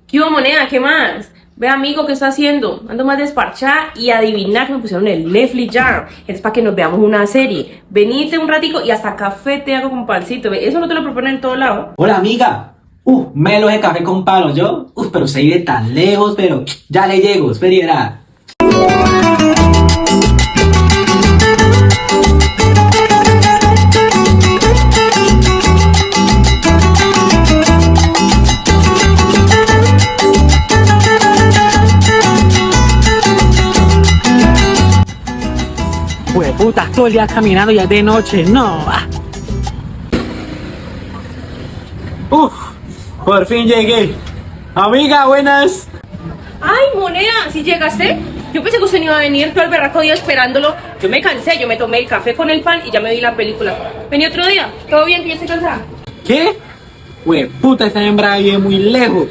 ¿Qué hubo, moneda? ¿Qué más? Ve, amigo, ¿qué está haciendo? Ando más desparchada y adivinar que me pusieron el Netflix ya. Es para que nos veamos una serie. Venite un ratico y hasta café te hago con pancito. Ve, eso no te lo proponen en todo lado. Hola, amiga. Melos de café con palos, ¿yo? Pero se vive tan lejos, pero ya le llego, espera. Pues puta, todo el día caminando, ya es de noche, no. Por fin llegué. Amiga, buenas. Ay, moneda, ¿sí llegaste? Yo pensé que usted no iba a venir todo el berraco día esperándolo. Yo me cansé, yo me tomé el café con el pan y ya me vi la película. Vení otro día. ¿Todo bien? Que yo estoy cansada. ¿Qué? Puta, esta hembra vive muy lejos.